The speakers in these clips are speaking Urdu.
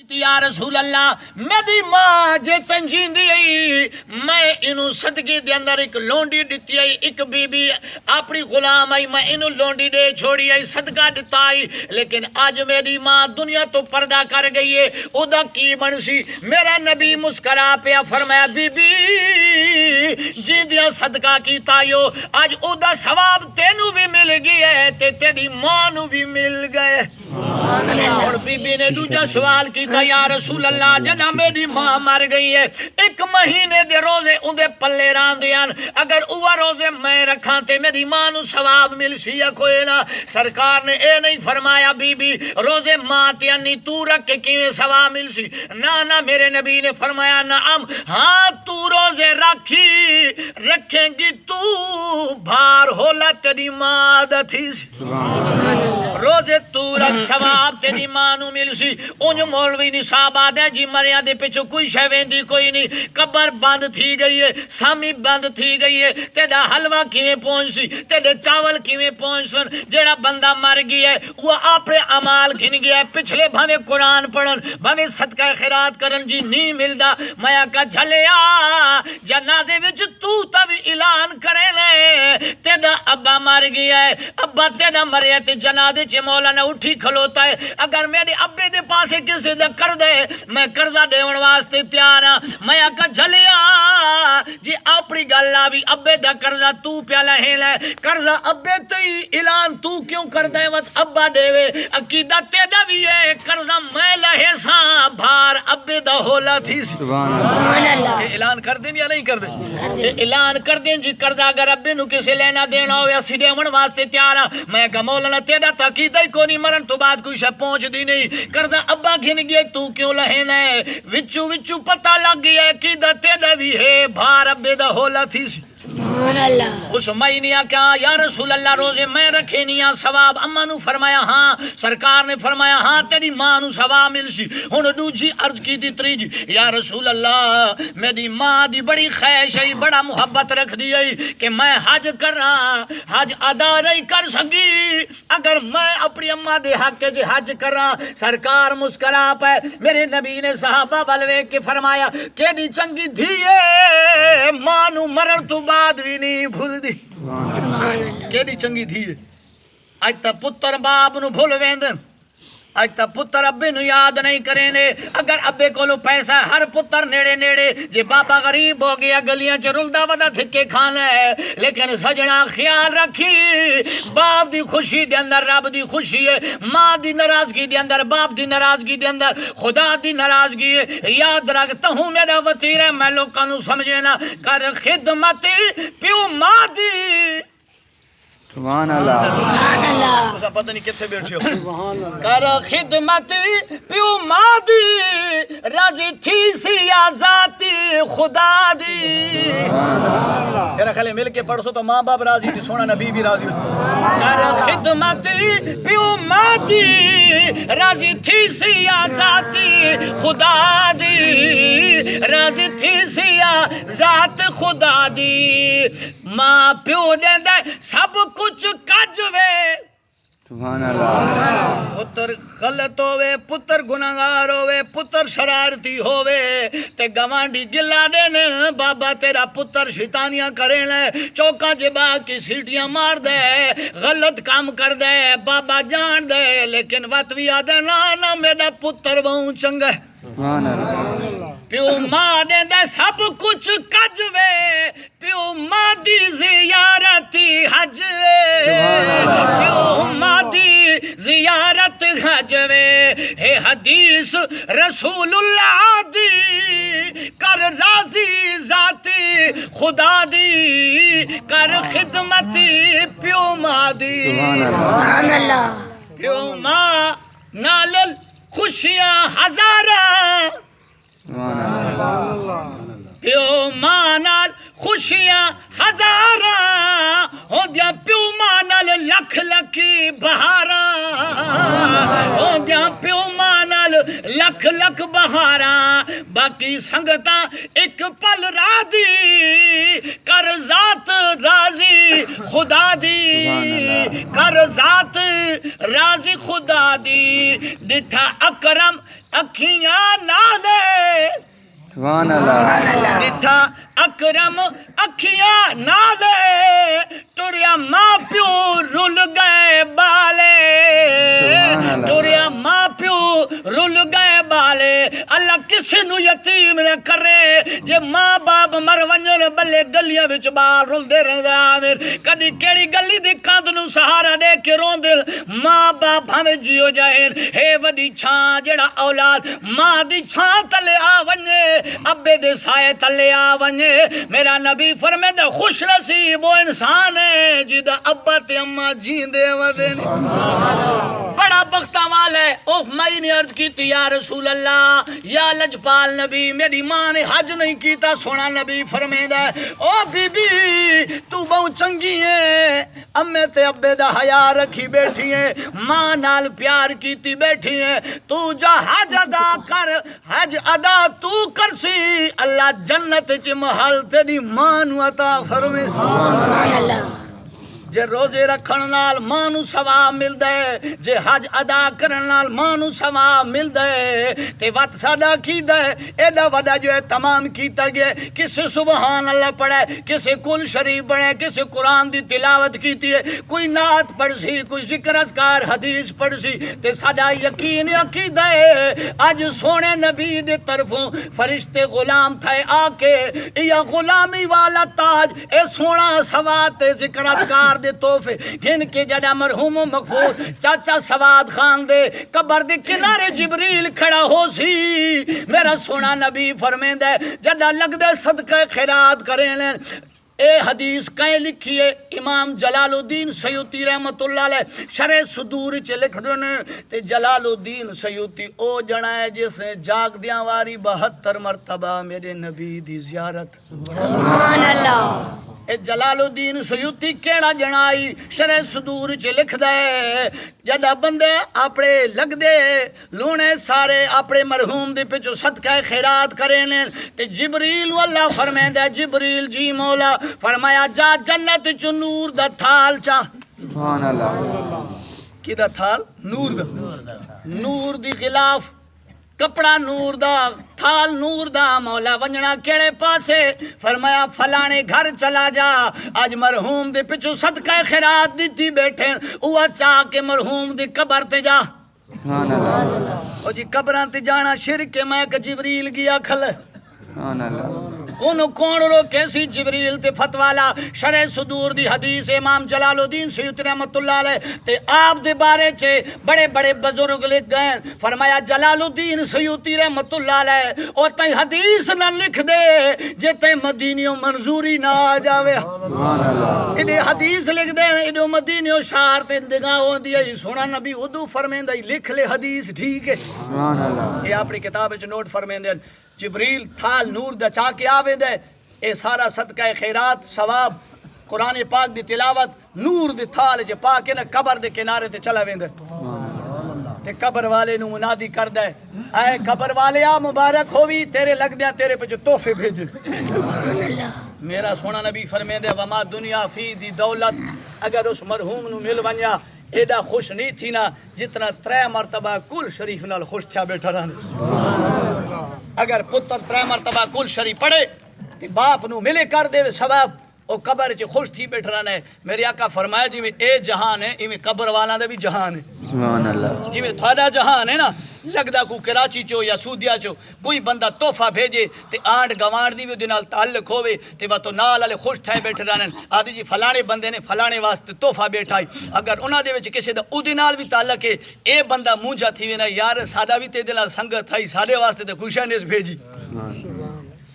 دیتی یا رسول اللہ میری ماں جے تنجین دی آئی میں انہوں صدقے دے اندر ایک لونڈی دیتی آئی ایک بی بی اپنی غلام آئی میں انہوں لونڈی دے چھوڑی آئی صدقہ دیتا آئی لیکن آج میری ماں دنیا تو پردہ کر گئی ہے ادا کی بنسی میرا نبی مسکرا پیا فرمایا بی بی جی دیا صدقہ کی تائیو آج ادا ثواب تینو بھی مل گئی ہے تے تیری ماں نو بھی مل گئے اور بی بی نے دوجہ سوال کیتا یا رسول اللہ جنا میری ماں مر گئی ہے ایک مہینے دے روزے اندے پلے ران دیان اگر اوہ روزے میں رکھاں تے میری ماں نو ثواب مل سی یا کوئی نہ سرکار نے اے نہیں فرمایا بی بی روزے ماں تیانی تو رکھ کے کیویں ثواب مل سی نہ میرے نبی نے فرمایا نعم ہاں تو روزے رکھیں گی تو بھار ہولا تیری ماں دا تھی سی روزے تو رکھ ثواب تیری ماں نو مل سی انج مولوی نصاب آدھے جی مریا دے پچھو کوئی شیوین دی کوئی نہیں قبر بند تھی گئی ہے سامی بند تھی گئی ہے تیرا حلوہ کیویں پہنچ سی تیرے چاول کیویں پہنچ سن جیڑا بندہ مر گیا ہے وہ اپنے عمال گھن گیا ہے پچھلے بھاوے قرآن پڑھن بھاوے صدقہ خیرات کرن جی نہیں ملدا میں آکا جھلیا جنازے وچ تو تب اعلان کرے لے تیرا ابا مر گیا ہے ابا تیرا مریا تے جنازے چ مولانا اٹھی کھلوتا ہے اگر میرے ابے دے پاسے کسی دے کر دے میں قرضہ دیون واسطے تیار ہاں میں آکا جھلیا جی اپنی گلا بھی ابے دا قرضہ تو پیا لے لے قرضہ ابے تے اعلان تو کیوں کر دے وقت ابا دے وے عقیدہ تیرا بھی ہے قرضہ میں لہے ساں بھار ابے دا ہولا تھی سبحان اللہ اعلان کر دیں یا نہیں کر دیں اعلان کر دیں جی قرضہ اگر ابے نو کسے لینا دینا ہو یا سیدھے من واسطے تیار ہاں میں کہا مولانا تیرا تاکیدہ ہی کونی مرن تو بعد کوئی شے پہنچ دی نہیں قرضہ ابا گھن گیا تو کیوں لہنا ہے وچو پتہ لگ گیا عقیدہ تیرا بھی ہے بھار ابے دا ہولا تھی سی اس مہینیا کیا یا رسول اللہ روزے میں رکھے نیا ثواب اما نو فرمایا ہاں سرکار نے فرمایا ہاں تیری ماں نو ثواب مل سی ہن دوجی عرض کی دی تریجی یا رسول اللہ میری ماں دی بڑی خواہش ہے بڑا محبت رکھ دی ہے کہ میں حج کراں حج ادا نہیں کر سکی اگر میں اپنی اما دے حق چ حج کراں سرکار مسکرا پے میرے نبی نے صحابہ بلوے کے فرمایا کیڑی چنگی دھی ہے ماں نو مرن تو بعد بھی نہیں بھول دی کیڑی چنگی تھی اج تا پتر باپ نو بھول ویندن اج تا پتر ابے نو یاد نہیں کریں نے اگر ابے کولو پیسہ ہر پتر نیڑے نیڑے جے بابا غریب ہو گیا گلیاں چ رلدا ودا تھکے کھانا ہے لیکن سجنا خیال رکھی باپ دی خوشی دے اندر رب دی خوشی ہے ماں دی ناراضگی دے اندر باپ دی ناراضگی دے اندر خدا دی ناراضگی ہے یاد رکھتا ہوں میرا وطیر ہے میں لوکاں نو سمجھے نا کر خدمت پیو ماں دی سبحان اللہ سبحان اللہ اسا پتہ نہیں کتنے بیٹھے ہو کر خدمت پیو ماں دی راضی تھی سی آزادی خدا دی میرا خیال ہے مل کے پڑھ سو تو ماں باپ راضی تھی سونا نبی بھی راضی کر خدمت پیو ماں دی راضی تھی سی آزادی خدا دی راضی تھی سی آزاد خدا دی ماں پیو دے سب کچھ کجوے سبحان اللہ پتر غلط ہوئے پتر گناہگار ہوئے پتر شرارتی ہوئے تے گوانڈی گلا دینے بابا تیرا پتر شیطانیاں کریں لے چوکا جبا کی سیٹیاں مار دے غلط کام کر دے بابا جان دے لیکن وطوی آدھے نا میرا پتر بہوں چنگا ہے سبحان اللہ پیو ماں دے سب کچھ کجوے پیو ماں دی زیارتی حج پیو ماں دی زیارت حج اے حدیث رسول اللہ دی کر راضی ذاتی خدا دی کر خدمتی پیو ماں دی سبحان اللہ پیو ماں نال خوشیاں ہزارہ پیو ماں نال خوشیاں ہزاراں ہوندیاں پیو ماں نال لکھ لکھی بہاراں ہوندیاں پیو ماں نال لکھ لکھ بہاراں باقی سنگتاں ایک پل راہ دی کر ذات راضی خدا دی کر ذات راضی خدا دی ڈٹھا اکرم اکھیاں نالے سبحان اللہ ڈٹھا اکرم اکھیاں نالے ٹریا ماں پیو رل گئے بالے سبحان اللہ۔ ٹریا ماں پیو رل گئے بالے اللہ کسی نو یتیم نہ کرے جے ماں باپ مر ونجن بلے گلیاں وچ باہر رلدے رہندے کدی کیڑی گلی دی کاندھ نو سہارا دے کے روندل ماں باپ بھاویں جیو جائیں ہے وڈی چھاں جڑا اولاد ماں دی چھاں تلے آ ونجے ابے دے سائے تلے آ ونجے میرا نبی فرمیندے خوش نصیب وہ انسان ہے جدا ابا تے اماں جیندے ودے بڑا بختہ والا ہے اوہ میں نے عرض کی تھی یا رسول اللہ یا لجپال نبی میری ماں نے حج نہیں کیتا سونا نبی فرمیندہ ہے او بی بی تو بہت چنگی ہے امے تے ابے دا حیا رکھی بیٹھی ہے ماں نال پیار کیتی بیٹھی ہے تو جا حج ادا کر حج ادا تو کرسی اللہ جنت چ محل تیری ماں نو عطا فرمے سبحان اللہ جے روزے رکھن نال ماں نو ثواب ملدا ہے جے حج ادا کرن نال ماں نو ثواب ملدا ہے تے وقت ساڈا کیدا ہے ایڈا وڈا جو ہے تمام کیتا گیا کسے سبحان اللہ پڑھے کسے کل شریف پڑھے کسے قرآن دی تلاوت کیتی ہے کوئی نعت پڑھ سی کوئی ذکر اذکار حدیث پڑھ سی تے ساڈا یقین عقیدہ ہے اج سونے نبی دے طرفوں فرشتے غلام تھے آ کے یا غلامی والا تاج اے سونا ثواب تے ذکر اذکار دے تحفے گن کے جڑا مرحوم و مغفور چاچا سواد خان دے قبر دے کنارے جبریل کھڑا ہو سی میرا سونا نبی فرمیندہ ہے جڑا لگ دے صدقہ خیرات کریں لیں اے حدیث کہیں لکھی ہے امام جلال الدین سیوطی رحمت اللہ علیہ شرح صدور چے لکھ دینے تے جلال الدین سیوطی او جنا ہے جس نے جاگ دیاں واری 72 مرتبہ میرے نبی دی زیارت سبحان اللہ اے جلال الدین سیوطی کیڑا جنائی شرح صدور چ لکھ دے جدا بندے اپنے لگ دے لونے سارے اپنے مرحوم دے پچھو صدقہ خیرات کریں تے جبریل اللہ فرمیندہ جبریل جی مولا فرمایا جا جنت چ نور دا تھال چا سبحان اللہ کی دا تھال نور دا نور دی غلاف کپڑا نور دا تھال نور دا مولا ونجنا کیڑے پاسے فرمایا فلانے گھر چلا جا آج مرحوم دے پچھو صدقہ خیرات دیتی بیٹھے اوہ چاہ کے مرحوم دی قبر تے جا سبحان اللہ او جی قبران تے جانا شرک میں کہ جبریل گیا کھل سبحان اللہ انہوں کون رو کیسی جبریل تے فتوالا شرح صدور دی حدیث امام جلال الدین سیوطی رحمت اللہ علیہ تے آپ دے بارے چھے بڑے بڑے بزرگ لکھ گئے فرمایا جلال الدین سیوطی رحمت اللہ علیہ اور تے حدیث نہ لکھ دے جے تے مدینیوں منظوری نہ آ جاوے سبحان اللہ انہیں حدیث لکھ دے انہیں مدینیوں شہر تے دگاہ ہوں دیا سونا نبی ادو فرمیندہ لکھ لے حدیث ٹھیک ہے سبحان اللہ یہ اپنی کتاب وچ نوٹ فرمیندے جبریل تھال نور دا چاہ کے آویندے اے سارا صدقہ خیرات ثواب قرآن پاک دی تلاوت نور دی تھال جے پاک نہ قبر دے کنارے تے چلا ویندے تے قبر والے نو منادی کردے اے قبر والے آ مبارک ہووی تیرے لگ دیاں تیرے پہ جو تحفے بھیجے میرا سونا نبی فرمیندے وما دنیا فی دی دولت اگر اس مرحوم نو مل ونیا ایڈا خوش نہیں تھی نا جتنا 3 مرتبہ کل شریف نال خوش تھیا بیٹھا رہنے اگر پتر 3 مرتبہ کل شریف پڑھے تے باپ نو ملے کر دے ثواب او قبر چ خوش تھی بیٹھ رہنے میرے آقا فرمایا جی میں اے جہان ہے ایویں قبر والا دے بھی جہان ہے سبحان اللہ جی میں تھوڑا جہان ہے نا لگدا کو کراچی چو یا سعودیہ چو کوئی بندہ تحفہ بھیجے تے آنڈ گوانڈ دی بھی دے نال تعلق ہوے تے وا تو نال والے خوش تھے بیٹھ رہن آدی جی فلانے بندے نے فلانے واسطے تحفہ بیٹھائی اگر انہاں دے وچ کسے دا اودے نال بھی تعلق ہے اے بندہ مونجا تھی وینا یار ساڈا بھی تے دے نال سنگت تھئی ساڈے واسطے تے خوشیاں نے بھیجی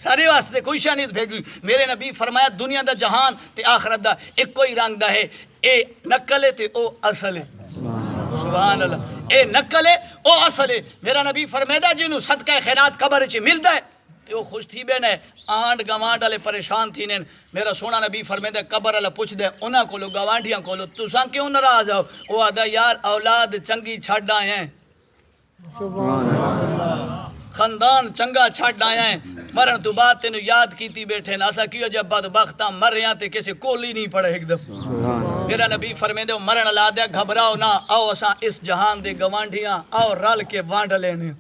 سارے واسطے کوئی شاہ نہیں بھیجی میرے نبی فرمایا دنیا دا جہان تے آخرت دا ایک کوئی رنگ دا ہے اے نقل ہے تے او اصل ہے سبحان اللہ اے نقل ہے او اصل ہے میرا نبی فرمیدا جنوں صدقہ خیرات قبر چ ملدا ہے تے او خوش تھی بینے آنڈ گوانڈ والے پریشان تھی نے میرا سونا نبی فرمیدا قبر والا پوچھ دے انہاں کولو گوانڈیاں کولو تساں کیوں ناراض ہو او آدا یار اولاد چنگی چھڈ آئے ہیں سبحان اللہ خاندان چنگا چھڈ آیا ہے مرن تو بعد تینو یاد کیتی بیٹھے نا اسا کیو جب بدبختاں مر رہے تے کسے کول ہی نہیں پڑے ایک دفعہ میرا نبی فرمیندے مرن لا دیا گھبراؤ نہ آؤ اساں اس جہان دے گوانڈیاں آؤ رل کے وانڈ لینے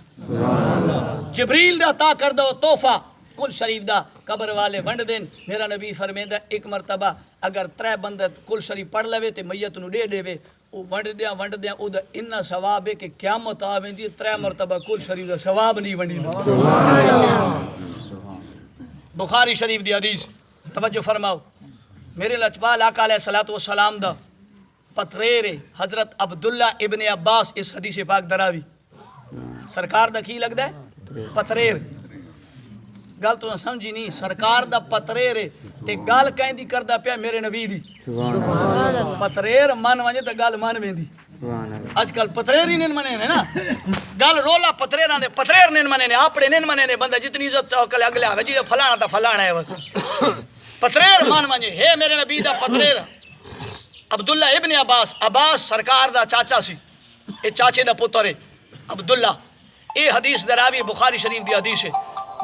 جبریل دا عطا کر دو تحفہ کل شریف دا قبر والے ونڈ دین میرا نبی فرمیندہ ایک مرتبہ اگر 3 بندے کل شریف پڑھ لوے تے میت نو دے دے وہ ونڈ دیا او دا انہا ثواب ہے کہ قیامت آویں دی 3 مرتبہ کل شریف دا ثواب نہیں ونڈی بخاری شریف دی حدیث توجہ فرماؤ میرے لجپال آقا علیہ السلام دا پتریر حضرت عبداللہ ابن عباس اس حدیث پاک دراوی سرکار دا کی لگ دا ہے پتریر گل تو سمجھی نہیں سرکار دا پتریر تے گل کہیں دی کردہ پیا میرے نبی دی پتریر من ونجے تا گل من ویندی آج کل پتریر ہی نہیں منے نا گل رولا پتریر نے پتریر نہیں منے نے اپنے نہیں منے نے بندہ جتنی عزت چاہو کل اگلے آوے جی فلانا تا فلانا ہے پتریر من ونجے ہے میرے نبی دا پتریر عبداللہ ابن عباس سرکار دا چاچا سی اے چاچے دا پتر ہے عبداللہ اے حدیث دراوی بخاری شریف دی حدیث ہے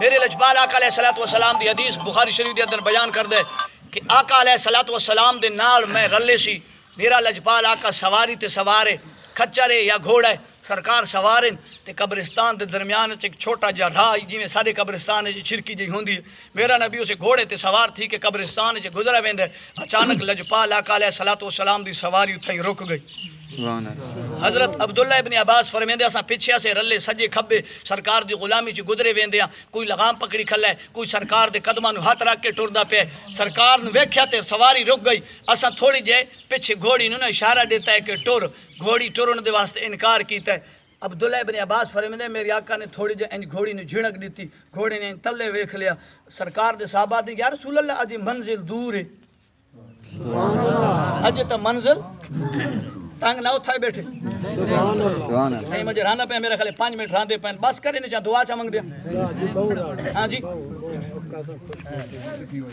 میرے لجپال آقا علیہ السلام دی حدیث بخاری شریف دی اندر بیان کر دے کہ آقا علیہ السلام دے نال میں رلے سی میرا لجپال آقا سواری تے سوارے کھچرے یا گھوڑے سرکار سوارن تے قبرستان دے درمیان ایک چھوٹا جا راہ جی میں سارے قبرستان ہے چھرکی جی ہوندی ہے میرا نبی اسے گھوڑے تے سوار تھی کہ قبرستان ہے گزرا ویندے اچانک لجپال آقا علیہ السلام دی سواری اتھائی رک گئی حضرت عبداللہ ابن عباس فرمیندے اساں پیچھے سے رلے سجے کھبے سرکار دی غلامی چ گزرے ویندے کوئی لگام پکڑی کھلے کوئی سرکار دے قدماں نو ہاتھ رکھ کے ٹردا پے سرکار نو ویکھیا تے سواری رک گئی اساں تھوڑی جے پیچھے گھوڑی نو اشارہ دیتا ہے کہ ٹر گھوڑی ٹرن دے واسطے انکار کیتا ہے عبداللہ ابن عباس فرمیندے میرے آقا نے تھوڑی جے انج گھوڑی نو جھڑک دیتی گھوڑے نے تلے ویکھ لیا سرکار دے صحابہ دی یا رسول اللہ اج منزل دور ہے اج تے منزل تانگ نہ اٹھائے بیٹھے نہیں مجھے رہنا پہ میرا خیال 5 منٹ راندے پہن بس کرے نہیں چاہ دعا چاہ منگ دیا ہاں جی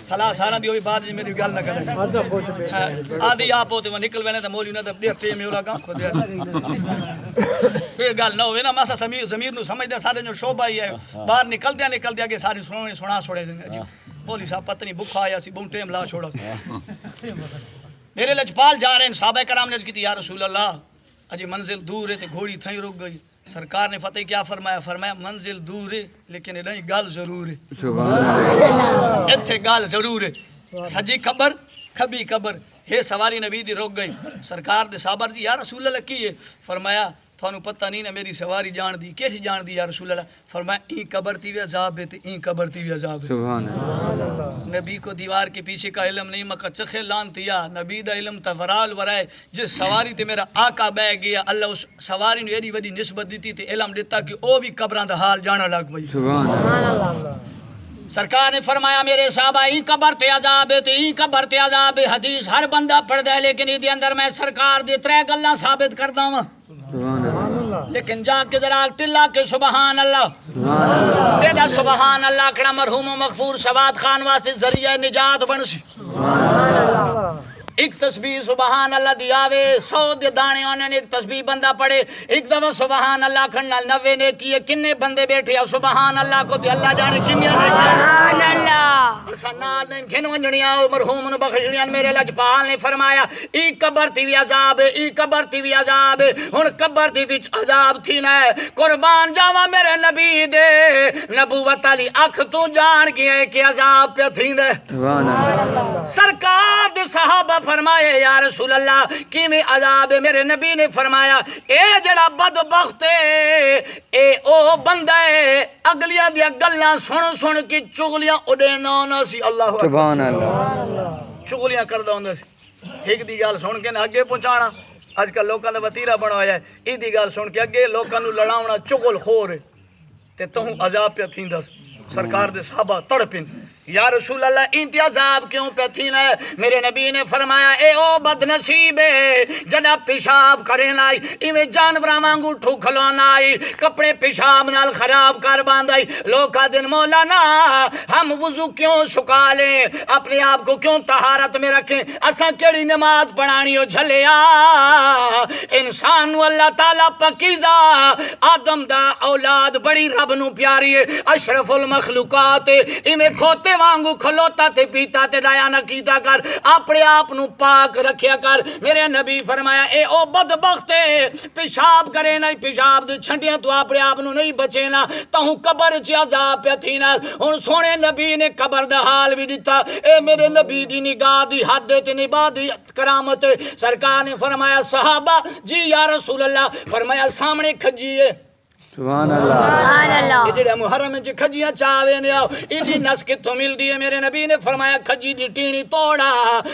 صلاح سارا دی ہوئی بات جی میری گل نہ کرے آدھی آپ ہوتے وہ نکل وینے تا مولی نہ تا دیر ٹیم میں اولا گاں خود دیا پھر گل نہ ہوئے نا ماسا ضمیر نو سمجھ دیا سارے جو شعبہ ہی ہے باہر نکل دیا کہ ساری سنا چھوڑے بولی صاحب پتہ نہیں بکھا آیا سی بہت ٹیم لا چھوڑا میرے لجپال جا رہے ہیں صحابہ کرام نے کہتی یا رسول اللہ اجی منزل دور ہے تے گھوڑی تھیں رک گئی سرکار نے فتح کیا فرمایا منزل دور ہے لیکن نہیں گل ضرور ہے اتھے گل ضرور ہے سجی خبر کھبی خبر ہے سواری نبی دی رک گئی سرکار دے صحابہ دی یا رسول اللہ کی ہے فرمایا تھانو پتہ نہیں نا میری سواری جان دی کیسی جان دی یا رسول اللہ فرمایا این قبر تی وی عذاب ہے تے این قبر تی وی عذاب ہے سبحان اللہ نبی کو دیوار کے پیچھے کا علم نہیں مکہ چخے لانتیا نبی دا علم تفرال ورائے جس سواری تے میرا آقا بہ گیا اللہ اس سواری نے ایڈی وڈی نسبت دیتی تے علم دیتا کہ او بھی قبراں دا حال جانا لگ پئی سبحان اللہ سرکار نے فرمایا میرے صحابہ این قبر تے عذاب ہے تے این قبر تے عذاب ہے حدیث ہر بندہ پڑھ دے لیکن ای دے اندر میں سرکار دے 3 گلاں ثابت کردا ہاں لیکن جا کے ذرا ٹلا کے سبحان اللہ تیرا سبحان اللہ کڑا مرحوم و مغفور شواد خان واسطے ذریعہ نجات بن سی ایک تسبیح سبحان اللہ دیاوے 100 دے دانے آنے ایک تسبیح بندہ پڑھے ایک دفعہ سبحان اللہ کھڑنا 90 نے کیے کنے بندے بیٹھے سبحان اللہ کو تے اللہ جانے کنیا نے سبحان اللہ سنال نے کھن ونجنیا مرحوم نو بخشنیا میرے لجپال نے فرمایا ای قبر تی وی عذاب ای قبر تی وی عذاب ہن قبر دی وچ عذاب تھی نہ قربان جاواں میرے نبی دے نبوت علی اکھ تو جان گیا کہ عذاب پہ تھیندے سبحان اللہ سرکار دے صحابہ فرمائے یا رسول اللہ کی میں عذاب ہے میرے نبی نے فرمایا اے جڑا بدبخت ہے اے او بندہ ہے اگلیاں دیا گلاں سن کی چغلیاں اڑینا نہ سی اللہ سبحان اللہ چغلیاں کردا ہوندا سی ایک دی گل سن کے اگے پہنچانا اج کل لوکاں دا وتیرا بنا ہویا ہے ای دی گل سن کے اگے لوکاں نو لڑاونا چغل خور ہے تے توں عذاب پہ تھیندا سرکار دے صحابہ تڑپن یا رسول اللہ انتی عذاب کیوں پہ تھینا ہے میرے نبی نے فرمایا اے او بد نصیب ہے جدا پیشاب کرے نائی ایویں جانوراں وانگو ٹھوکھلو نائی کپڑے پیشاب نال خراب کر باندائی لوکا دن مولانا ہم وضو کیوں سکا لیں اپنے آپ کو کیوں طہارت میں رکھیں اساں کیڑی نماز پڑھانی ہو جھلیا انسان نو اللہ تعالی پاکیزہ آدم دا اولاد بڑی رب نو پیاری ہے اشرف المخلوقات ایویں کھوتے وانگو کھلوتا تے پیتا تے ڈایا نہ کیتا کر اپنے آپ نو پاک رکھیا کر میرے نبی فرمایا اے او بدبخت پیشاب کرے نہ پیشاب دے چھنٹیاں تو اپنے آپ نو نہیں بچے نا تہوں قبر چ عذاب پیا تھی نا ہن سونے نبی نے قبر دا حال بھی دتا اے میرے نبی دی نگاہ دی حد تے نباہ دی کرامت سرکار نے فرمایا صحابہ جی یا رسول اللہ فرمایا سامنے کھجی ہے سبحان اللہ یہ جڑے محرم وچ کھجیاں چاوے نے ایدی نس کتھوں ملدی ہے میرے نبی نے فرمایا کھجی دی ٹینی توڑا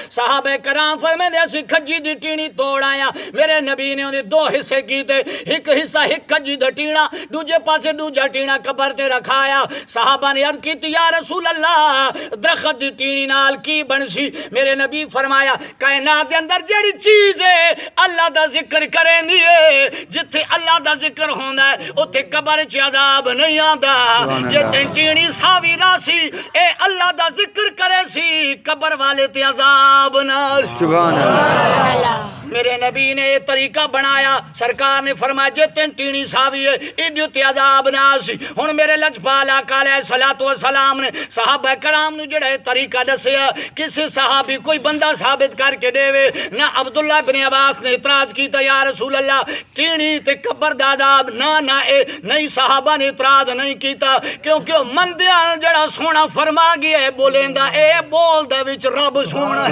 صحابہ کرام فرماندے اسی کھجی دی ٹینی توڑایا میرے نبی نے اودے دو حصے کیتے ایک حصہ ایک کھجی دا ٹینا دوجے پاسے دوجا ٹینا قبر تے رکھایا صحابہ نے عرض کیتی یا رسول اللہ درخت دی ٹینی نال کی بنسی میرے نبی فرمایا کائنات دے اندر جڑی چیز ہے اللہ دا ذکر کریندی ہے جتھے اللہ دا ذکر ہوندا ہے تے قبر چ عذاب نہیں آندا جے ٹینی ساوی راسی اے اللہ دا ذکر کرے سی قبر والے تے عذاب نہ سبحان اللہ میرے نبی نے یہ طریقہ بنایا سرکار نے فرمایا جے ٹینی ساوی ہے ایدیو تے عذاب نہ سی ہن میرے لجپال آقا علیہ الصلوۃ والسلام نے صحابہ کرام نو جڑا طریقہ دسیا کسی صحابی کوئی بندہ ثابت کر کے دے نہ عبداللہ بن عباس نے اعتراض کیتا یا رسول اللہ ٹینی تے قبر دا عذاب نہ اے نہیں صحابہ نے اعتراض نہیں کیتا کیونکہ مندیاں جڑا سونا فرما گیا ہے بولیندا اے بول دے وچ رب سونا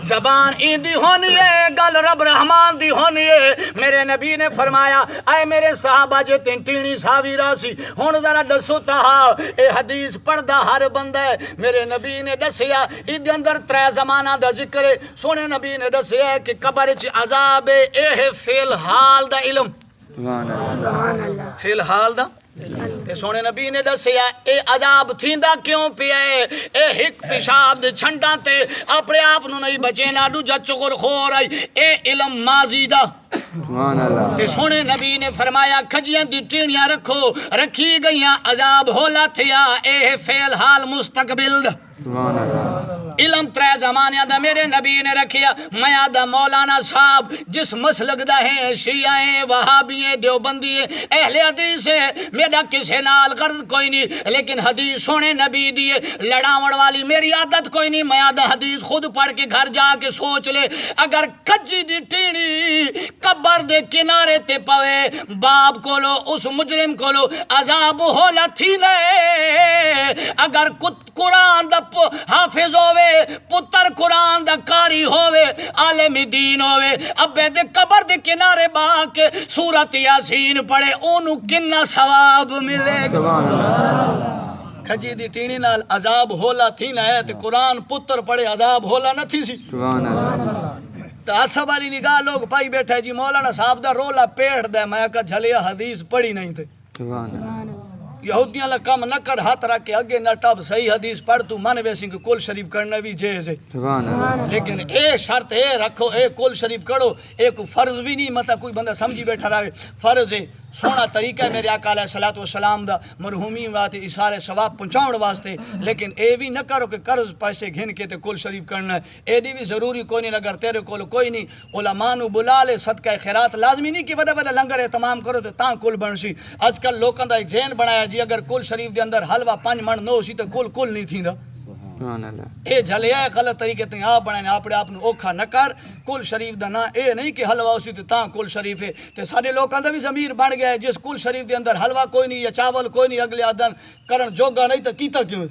زبان ایندی ہونی ہے گل رب رحمان دی ہونی ہے میرے نبی نے فرمایا اے میرے صحابہ جے ٹینی ساوی راسی ہن ذرا دسو تا اے حدیث پڑھدا ہر بندہ ہے میرے نبی نے دسیا ایدے اندر ترے زمانہ دا ذکر ہے سونے نبی نے دسیا کہ قبر وچ عذاب اے فی الحال دا علم سبحان اللہ فی الحال دا تے سونے نبی نے دسیا اے عذاب تھیندا کیوں پیا اے ہک پیشاب دے چھنڈاں تے اپنے آپ نو نہیں بچے نا دوجا چغر خور آئی اے علم ماضی دا سبحان اللہ تے سونے نبی نے فرمایا کھجیاں دی ٹینیاں رکھو رکھی گئیاں عذاب ہولا تھیا اے فی الحال مستقبل دا سبحان اللہ علم ترے زمانے دا میرے نبی نے رکھیا میں دا مولانا صاحب جس مسلک دا ہے شیعہ ہیں وہابی ہیں دیوبندی ہیں اہل حدیث ہے میرا کسے نال غرض کوئی نہیں لیکن حدیث سونے نبی دی لڑاوڑ والی میری عادت کوئی نہیں میں دا حدیث خود پڑھ کے گھر جا کے سوچ لے اگر کجی دی ٹینی قبر دے کنارے تے پوے باپ کولو اس مجرم کولو عذاب ہو لتھی نے اگر قرآن دا حافظ ہوئے پتر قرآن دا قاری ہوئے عالم دین ہوئے ابے دے قبر دے کنارے با کے سورت یاسین پڑھے اونوں کنا ثواب ملے گا کھجی دی ٹینی نال عذاب ہولا تھی نہ ہے تے قرآن پتر پڑھے عذاب ہولا نہ تھی سی سبحان اللہ تو عصب والی نگاہ لوگ پائی بیٹھے جی مولانا صاحب دا رولا پیڑ دے میں کہا جھلیا حدیث پڑھی نہیں تھے سبحان اللہ یہودیاں لے کم نہ کر ہاتھ رکھ کے اگے نہ ٹب صحیح حدیث پڑھ تو من ویسے کہ کل شریف کرنا بھی جائز ہے سبحان اللہ لیکن اے شرط اے رکھو اے کل شریف کرو اے کو فرض بھی نہیں مطلب کوئی بندہ سمجھی بیٹھا رہے فرض ہے سونا طریقہ ہے میرے آقا علیہ الصلوۃ والسلام دا مرحومی واسطے ایصال ثواب پہنچاؤن واسطے لیکن اے بھی نہ کرو کہ قرض پیسے گھن کے تے کل شریف کرنا ہے اے دی بھی ضروری کوئی نہیں اگر تیرے کول کوئی نہیں علماء نو بلا لے صدقہ خیرات لازمی نہیں کہ بڑا بڑا لنگر اہتمام کرو تو تاں کل بنسی اج کل لوکاں دا ایک ذہن بنایا جی اگر کل شریف دے اندر حلوہ 5 من نو سی تے کل نہیں تھیندا سبحان اللہ اے جھلیا ہے غلط طریقے تے آپ بنانے اپنے آپ نو اوکھا نہ کر کل شریف دا نا اے نہیں کہ حلوہ اسی تے تاں کل شریف ہے تے سارے لوکاں دا بھی ضمیر بن گیا ہے جس کل شریف دے اندر حلوہ کوئی نہیں یا چاول کوئی نہیں اگلے آدن کرن جوگا نہیں تے کیتا کیوں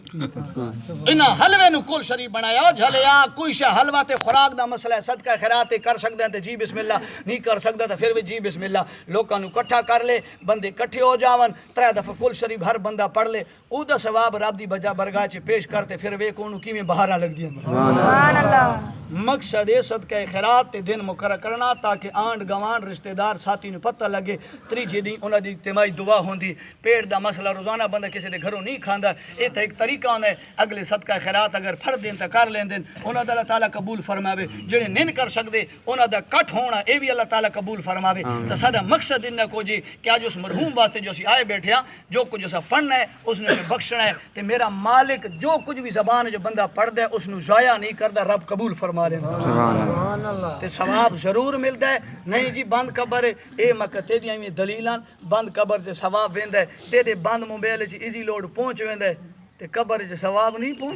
انہاں حلوے نو کل شریف بنایا جھلیا کوئی شے حلوہ تے خوراک دا مسئلہ ہے صدقہ خیرات کر سکدے تے جی بسم اللہ نہیں کر سکدا تے پھر بھی جی بسم اللہ لوکاں نو اکٹھا کر لے بندے اکٹھے ہو جاون 3 دفعہ کل شریف ہر بندہ پڑھ لے او دا ثواب رب دی بجا برگاہ چ پیش کرتے پھر وے کونوں کیویں بہارا لگ دی سبحان اللہ مقصد ہے صدقہ خیرات تے دن مقرر کرنا تاکہ آنڈ گوانڈ رشتہ دار ساتھی نو پتہ لگے تریجے دن انہاں دی اجتماعی دعا ہوندی پیٹ دا مسئلہ روزانہ بندہ کسی دے گھروں نہیں کھاندا اے تے ایک طریقہ ہوندا ہے اگلے صدقہ خیرات اگر پھر دین تے کر لیندن انہاں دا اللہ تعالی قبول فرماوے جڑے نہیں کر سکدے انہاں دا کٹ ہونا اے بھی اللہ تعالی قبول فرماوے تے ساڈا مقصد انہاں کو جی کہ اج اس مرحوم واسطے جو اسی آئے بیٹھے ہاں جو کچھ اسا پڑھنا ہے اس نے بخشنا ہے تے میرا مالک جو کچھ بھی زبان جو بندہ پڑھدا ہے اس نو ضائع نہیں کردا رب قبول فرما لیندا سبحان اللہ تے ثواب ضرور ملتا ہے نہیں جی بند قبر ہے اے مکہ تیریاں میں دلیلاں بند قبر تے ثواب ویندا ہے تیرے بند موبائل وچ ایزی لوڈ پہنچ ویندا ہے تے قبر 'ਚ ثواب نہیں پہنچ